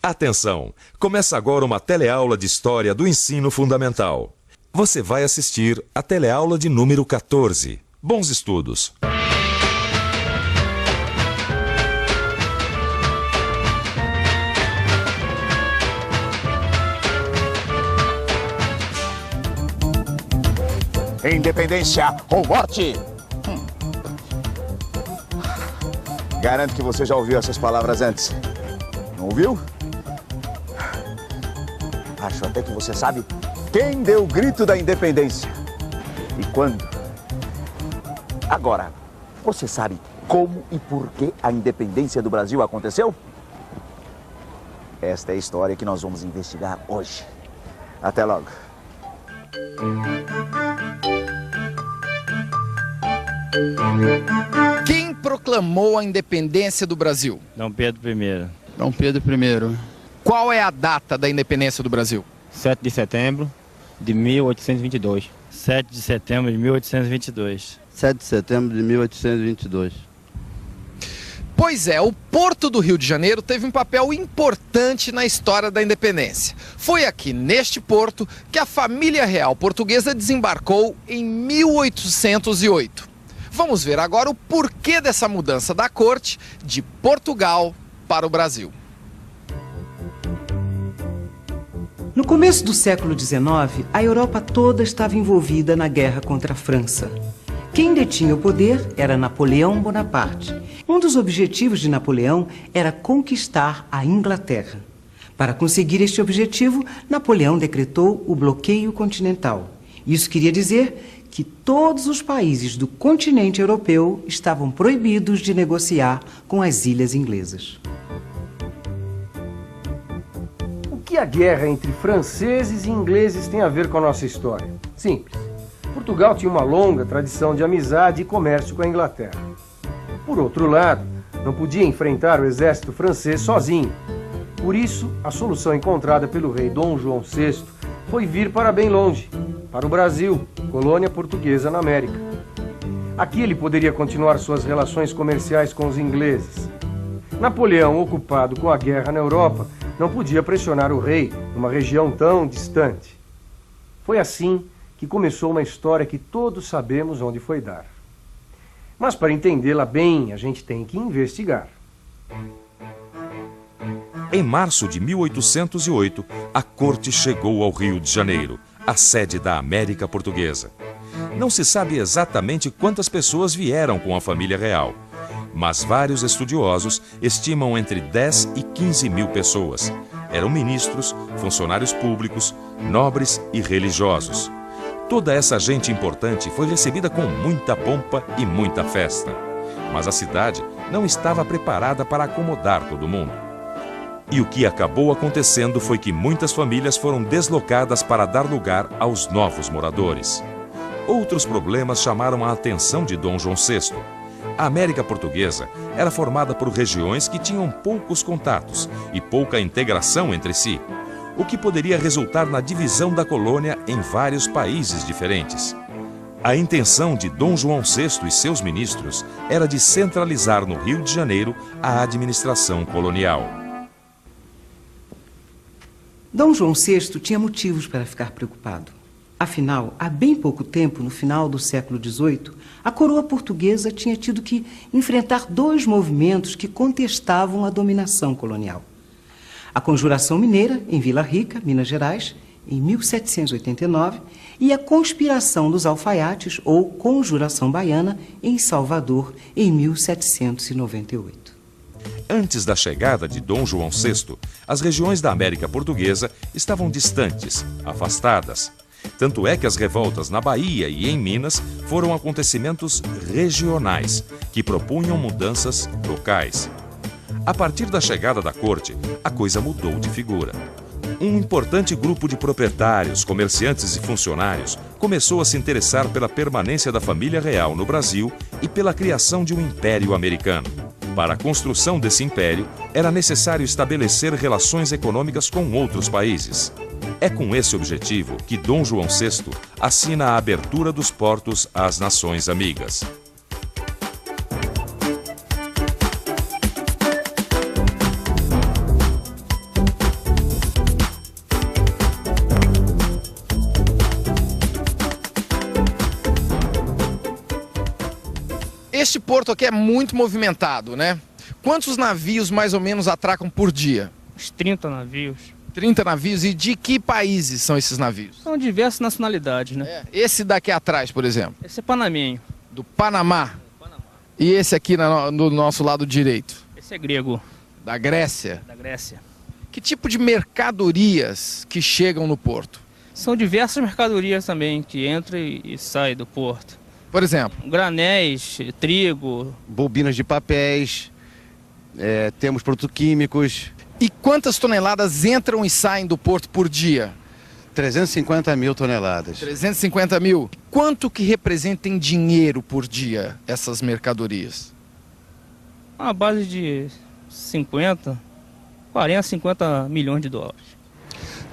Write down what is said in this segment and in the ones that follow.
Atenção! Começa agora uma teleaula de História do Ensino Fundamental. Você vai assistir a teleaula de número 14. Bons estudos! Independência ou morte? Garanto que você já ouviu essas palavras antes. Não ouviu? Acho até que você sabe quem deu o grito da independência e quando. Agora, você sabe como e por que a independência do Brasil aconteceu? Esta é a história que nós vamos investigar hoje. Até logo. Quem proclamou a independência do Brasil? Dom Pedro I. Dom Pedro I. Qual é a data da independência do Brasil? 7 de setembro de 1822. 7 de setembro de 1822. 7 de setembro de 1822. Pois é, o Porto do Rio de Janeiro teve um papel importante na história da independência. Foi aqui, neste porto, que a família real portuguesa desembarcou em 1808. Vamos ver agora o porquê dessa mudança da corte de Portugal para o Brasil. No começo do século XIX, a Europa toda estava envolvida na guerra contra a França. Quem detinha o poder era Napoleão Bonaparte. Um dos objetivos de Napoleão era conquistar a Inglaterra. Para conseguir este objetivo, Napoleão decretou o bloqueio continental. Isso queria dizer que todos os países do continente europeu estavam proibidos de negociar com as ilhas inglesas. O que a guerra entre franceses e ingleses tem a ver com a nossa história? Simples. Portugal tinha uma longa tradição de amizade e comércio com a Inglaterra. Por outro lado, não podia enfrentar o exército francês sozinho. Por isso, a solução encontrada pelo rei Dom João VI foi vir para bem longe, para o Brasil, colônia portuguesa na América. Aqui ele poderia continuar suas relações comerciais com os ingleses. Napoleão, ocupado com a guerra na Europa, não podia pressionar o rei numa região tão distante. Foi assim que começou uma história que todos sabemos onde foi dar. Mas para entendê-la bem, a gente tem que investigar. Em março de 1808, a corte chegou ao Rio de Janeiro, a sede da América Portuguesa. Não se sabe exatamente quantas pessoas vieram com a família real, mas vários estudiosos estimam entre 10 e 15 mil pessoas. Eram ministros, funcionários públicos, nobres e religiosos. Toda essa gente importante foi recebida com muita pompa e muita festa. Mas a cidade não estava preparada para acomodar todo mundo. E o que acabou acontecendo foi que muitas famílias foram deslocadas para dar lugar aos novos moradores. Outros problemas chamaram a atenção de Dom João VI. A América Portuguesa era formada por regiões que tinham poucos contatos e pouca integração entre si, o que poderia resultar na divisão da colônia em vários países diferentes. A intenção de Dom João VI e seus ministros era de centralizar no Rio de Janeiro a administração colonial. Dom João VI tinha motivos para ficar preocupado. Afinal, há bem pouco tempo, no final do século XVIII, a coroa portuguesa tinha tido que enfrentar dois movimentos que contestavam a dominação colonial. A Conjuração Mineira, em Vila Rica, Minas Gerais, em 1789, e a Conspiração dos Alfaiates, ou Conjuração Baiana, em Salvador, em 1798. Antes da chegada de Dom João VI, as regiões da América Portuguesa estavam distantes, afastadas. Tanto é que as revoltas na Bahia e em Minas foram acontecimentos regionais, que propunham mudanças locais. A partir da chegada da corte, a coisa mudou de figura. Um importante grupo de proprietários, comerciantes e funcionários começou a se interessar pela permanência da família real no Brasil e pela criação de um império americano. Para a construção desse império, era necessário estabelecer relações econômicas com outros países. É com esse objetivo que Dom João VI assina a abertura dos portos às nações amigas. Este porto aqui é muito movimentado, né? Quantos navios mais ou menos atracam por dia? Uns 30 navios. 30 navios. E de que países são esses navios? São diversas nacionalidades, né? Esse daqui atrás, por exemplo? Esse é panamenho. Do Panamá. E esse aqui no nosso lado direito? Esse é grego. Da Grécia. Da Grécia. Que tipo de mercadorias que chegam no porto? São diversas mercadorias também que entram e saem do porto. Por exemplo? Granéis, trigo. Bobinas de papéis, temos produtos químicos. E quantas toneladas entram e saem do porto por dia? 350 mil toneladas. 350 mil. Quanto que representa em dinheiro por dia essas mercadorias? Uma base de 40, 50 milhões de dólares.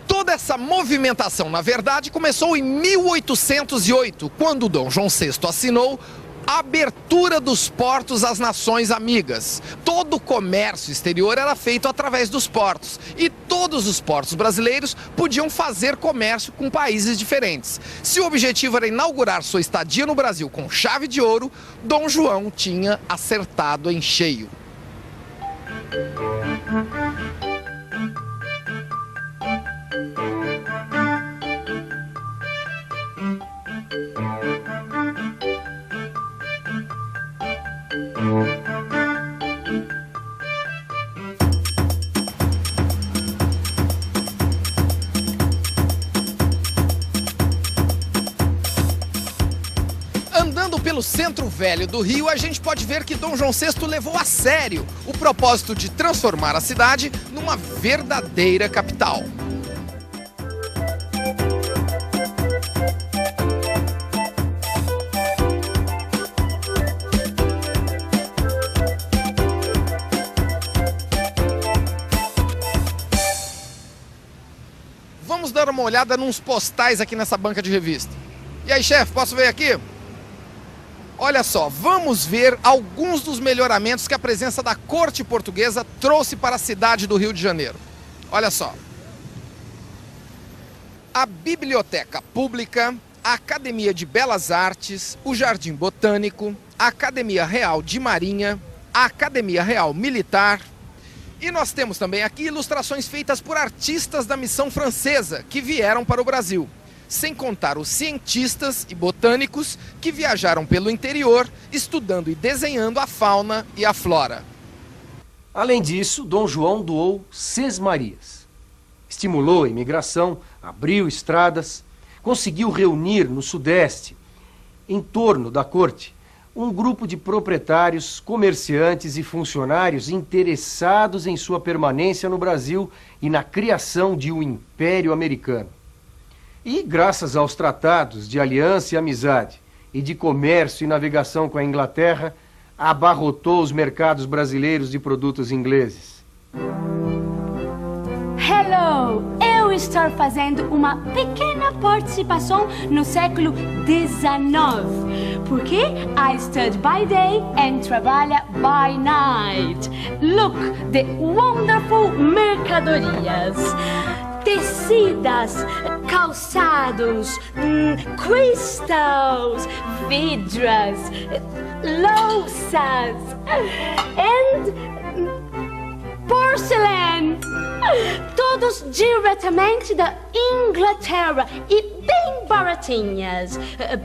Toda essa movimentação, na verdade, começou em 1808, quando Dom João VI assinou a abertura dos portos às nações amigas. Todo o comércio exterior era feito através dos portos e todos os portos brasileiros podiam fazer comércio com países diferentes. Se o objetivo era inaugurar sua estadia no Brasil com chave de ouro, Dom João tinha acertado em cheio. Andando pelo centro velho do Rio, a gente pode ver que Dom João VI levou a sério o propósito de transformar a cidade numa verdadeira capital. Vamos dar uma olhada nos postais aqui nessa banca de revista. E aí, chefe, posso ver aqui? Olha só, vamos ver alguns dos melhoramentos que a presença da corte portuguesa trouxe para a cidade do Rio de Janeiro. Olha só. A Biblioteca Pública, a Academia de Belas Artes, o Jardim Botânico, a Academia Real de Marinha, a Academia Real Militar. E nós temos também aqui ilustrações feitas por artistas da missão francesa que vieram para o Brasil. Sem contar os cientistas e botânicos que viajaram pelo interior, estudando e desenhando a fauna e a flora. Além disso, Dom João doou sesmarias. Estimulou a imigração, abriu estradas, conseguiu reunir no Sudeste, em torno da corte, um grupo de proprietários, comerciantes e funcionários interessados em sua permanência no Brasil e na criação de um império americano. E, graças aos tratados de aliança e amizade e de comércio e navegação com a Inglaterra, abarrotou os mercados brasileiros de produtos ingleses. Hello! Eu estou fazendo uma pequena participação no século XIX, porque I study by day and trabalha by night. Look, the wonderful mercadorias. Tecidas, calçados, crystals, vidras, louças and porcelain. Todos diretamente da Inglaterra e bem baratinhas,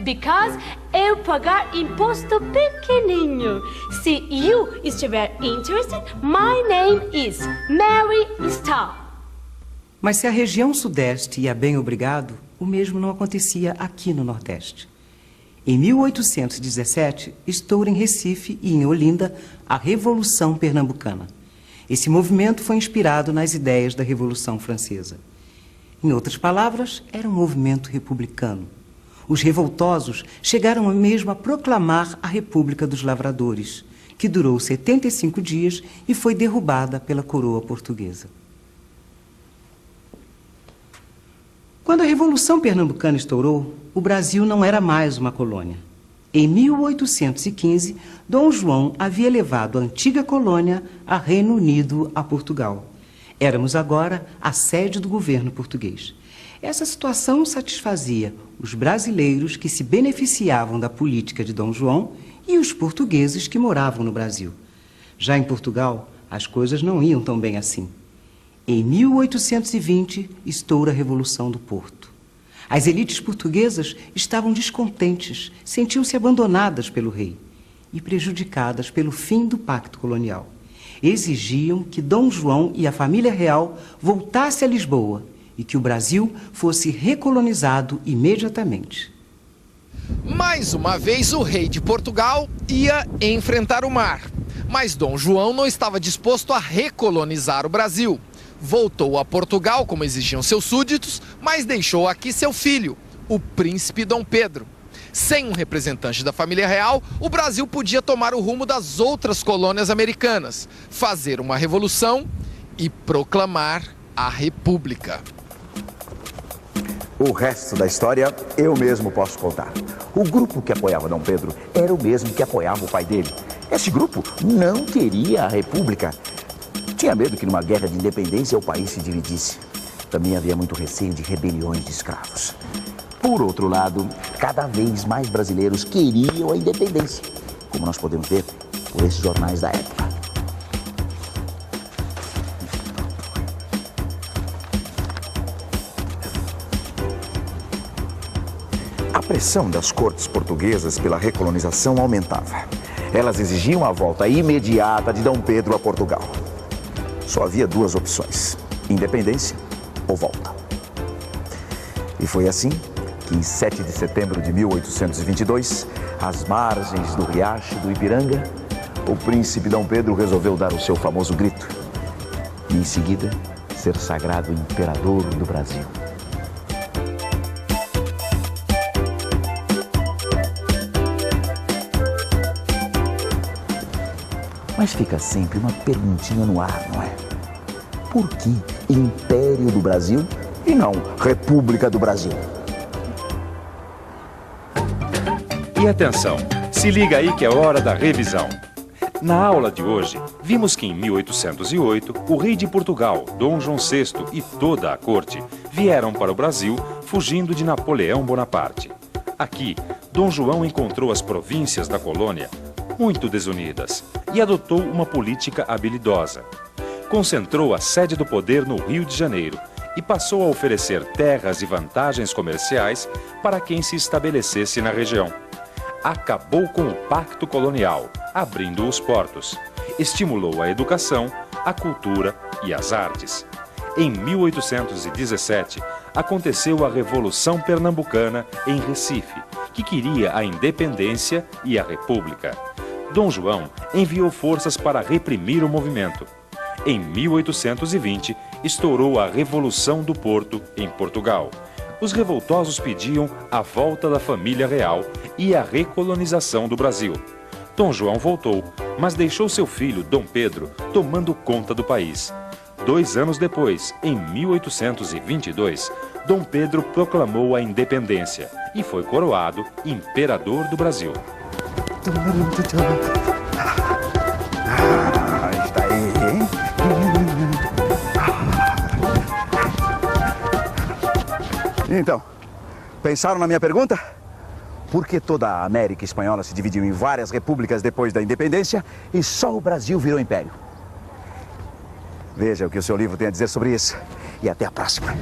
because eu pagar imposto pequenininho. Se you estiver interested, my name is Mary Starr. Mas se a região sudeste ia bem obrigado, o mesmo não acontecia aqui no Nordeste. Em 1817, estoura em Recife e em Olinda a Revolução Pernambucana. Esse movimento foi inspirado nas ideias da Revolução Francesa. Em outras palavras, era um movimento republicano. Os revoltosos chegaram mesmo a proclamar a República dos Lavradores, que durou 75 dias e foi derrubada pela coroa portuguesa. Quando a Revolução Pernambucana estourou, o Brasil não era mais uma colônia. Em 1815, Dom João havia levado a antiga colônia a Reino Unido, a Portugal. Éramos agora a sede do governo português. Essa situação satisfazia os brasileiros que se beneficiavam da política de Dom João e os portugueses que moravam no Brasil. Já em Portugal, as coisas não iam tão bem assim. Em 1820, estoura a Revolução do Porto. As elites portuguesas estavam descontentes, sentiam-se abandonadas pelo rei e prejudicadas pelo fim do pacto colonial. Exigiam que Dom João e a família real voltassem a Lisboa e que o Brasil fosse recolonizado imediatamente. Mais uma vez, o rei de Portugal ia enfrentar o mar. Mas Dom João não estava disposto a recolonizar o Brasil. Voltou a Portugal, como exigiam seus súditos, mas deixou aqui seu filho, o príncipe Dom Pedro. Sem um representante da família real, o Brasil podia tomar o rumo das outras colônias americanas, fazer uma revolução e proclamar a República. O resto da história eu mesmo posso contar. O grupo que apoiava Dom Pedro era o mesmo que apoiava o pai dele. Esse grupo não queria a República. Tinha medo que numa guerra de independência o país se dividisse. Também havia muito receio de rebeliões de escravos. Por outro lado, cada vez mais brasileiros queriam a independência, como nós podemos ver por esses jornais da época. A pressão das cortes portuguesas pela recolonização aumentava. Elas exigiam a volta imediata de Dom Pedro a Portugal. Só havia duas opções: independência ou volta. E foi assim que, em 7 de setembro de 1822, às margens do riacho do Ipiranga, o príncipe Dom Pedro resolveu dar o seu famoso grito e, em seguida, ser sagrado imperador do Brasil. Mas fica sempre uma perguntinha no ar, não é? Por que Império do Brasil e não República do Brasil? E atenção, se liga aí que é hora da revisão. Na aula de hoje, vimos que em 1808, o rei de Portugal, Dom João VI e toda a corte vieram para o Brasil fugindo de Napoleão Bonaparte. Aqui, Dom João encontrou as províncias da colônia muito desunidas e adotou uma política habilidosa. Concentrou a sede do poder no Rio de Janeiro e passou a oferecer terras e vantagens comerciais para quem se estabelecesse na região. Acabou com o pacto colonial, abrindo os portos. Estimulou a educação, a cultura e as artes. Em 1817, aconteceu a Revolução Pernambucana em Recife, que queria a independência e a república. Dom João enviou forças para reprimir o movimento. Em 1820, estourou a Revolução do Porto, em Portugal. Os revoltosos pediam a volta da família real e a recolonização do Brasil. Dom João voltou, mas deixou seu filho, Dom Pedro, tomando conta do país. 2 anos depois, em 1822, Dom Pedro proclamou a independência e foi coroado imperador do Brasil. Está aí, hein? Então, pensaram na minha pergunta? Por que toda a América Espanhola se dividiu em várias repúblicas depois da independência e só o Brasil virou império? Veja o que o seu livro tem a dizer sobre isso. E até a próxima.